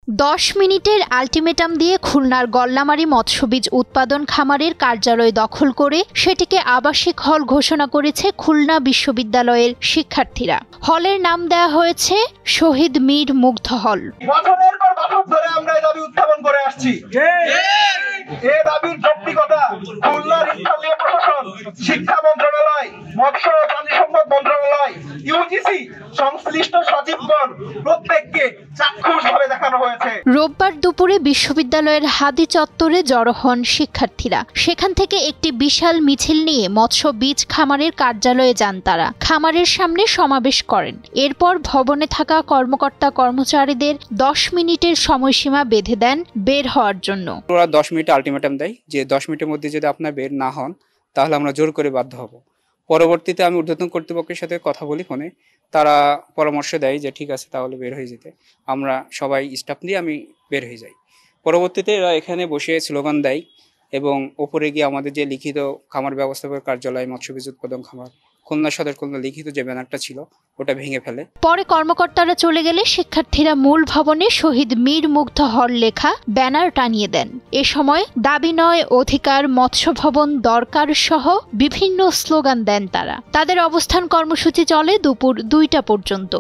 10 মিনিটের আলটিমেটাম দিয়ে খুলনার গল্লামারী মৎস্যবীজ উৎপাদন খামারের কার্যালয় দখল করে সেটিকে আবাসিক হল ঘোষণা করেছে খুলনা বিশ্ববিদ্যালয়ের শিক্ষার্থীরা। হলের নাম দেওয়া হয়েছে শহীদ মীর মুগ্ধ হল। বছরের পর বছর ধরে আমরা এই দাবি উত্থাপন করে আসছি। এই দাবির যৌক্তিকতা খুলনার স্থানীয় প্রশাসন, শিক্ষা মন্ত্রণালয়, মৎস্য ও প্রাণী সম্পদ মন্ত্রণালয়, ইউজিসি সংশ্লিষ্ট সচিবগণ প্রত্যেককে চাক্ষুষভাবে দেখানো হয়েছে। রোববার দুপুরে বিশ্ববিদ্যালয়ের হাদি চত্বরে জড়ো হন শিক্ষার্থীরা। সেখান থেকে একটি বিশাল মিছিল নিয়ে মৎস্য বীজ খামারের কার্যালয়ে যান তারা। খামারের সামনে সমাবেশ করেন। এরপর ভবনে থাকা কর্মকর্তা কর্মচারীদের 10 মিনিটের সময়সীমা বেঁধে দেন বের হওয়ার জন্য। ওরা 10 মিনিট আলটিমেটাম দেয় যে 10 মিনিটের মধ্যে যদি আপনারা বের না হন তাহলে আমরা জোর করে বাধ্য হব। পরবর্তীতে আমি ঊর্ধ্বতন কর্তৃপক্ষের সাথে কথা বলি ফোনে, তারা পরামর্শ দেয় যে ঠিক আছে তাহলে বের হয়ে যেতে। আমরা সবাই স্টাফ নিয়ে আমি বের হয়ে যাই। পরবর্তীতে এরা এখানে বসে স্লোগান দেয় এবং ওপরে গিয়ে আমাদের যে লিখিত খামার ব্যবস্থাপক কার্যালয় মৎস্যবীজ উৎপাদন খামার খুলনা সদর খুলনা লিখিত যে ব্যানারটা ছিল ওটা ভেঙে ফেলে। পরে কর্মকর্তারা চলে গেলে শিক্ষার্থীরা মূল ভবনে শহীদ মীর মুগ্ধ হল লেখা ব্যানার টানিয়ে দেন। এ সময় দাবি নয় অধিকার, মৎস্য ভবন দরকার সহ বিভিন্ন স্লোগান দেন তারা। তাদের অবস্থান কর্মসূচি চলে দুপুর 2টা পর্যন্ত।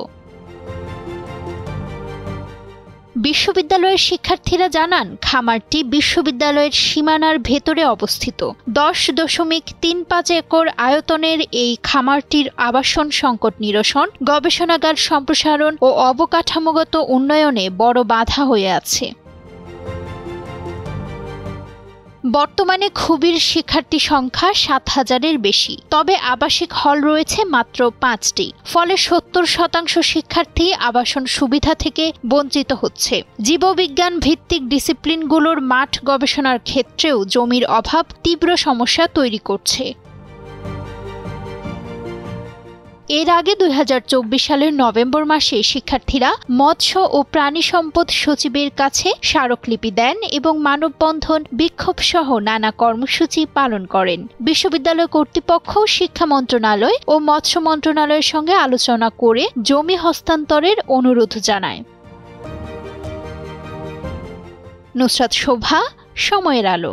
বিশ্ববিদ্যালয়ের শিক্ষার্থীরা জানান, খামারটি বিশ্ববিদ্যালয়ের সীমানার ভেতরে অবস্থিত। 10.35 একর আয়তনের এই খামারটির আবাসন সংকট নিরসন, গবেষণাগার সম্প্রসারণ ও অবকাঠামোগত উন্নয়নে বড় বাধা হয়ে আছে। বর্তমানে খুবির শিক্ষার্থী সংখ্যা 7,000-এর বেশি, তবে আবাসিক হল রয়েছে মাত্র 5টি। ফলে 70% শিক্ষার্থী আবাসন সুবিধা থেকে বঞ্চিত হচ্ছে। জীববিজ্ঞান ভিত্তিক ডিসিপ্লিনগুলোর মাঠ গবেষণার ক্ষেত্রেও জমির অভাব তীব্র সমস্যা তৈরি করছে। এর আগে 2024 সালের নভেম্বর মাসে শিক্ষার্থীরা মৎস্য ও প্রাণী সম্পদ সচিবের কাছে স্মারকলিপি দেন এবং মানববন্ধন, বিক্ষোভ সহ নানা কর্মসূচি পালন করেন। বিশ্ববিদ্যালয় কর্তৃপক্ষ শিক্ষা মন্ত্রণালয় ও মৎস্য মন্ত্রণালয়ের সঙ্গে আলোচনা করে জমি হস্তান্তরের অনুরোধ জানায়। নুসরাত শোভা, সময়ের আলো।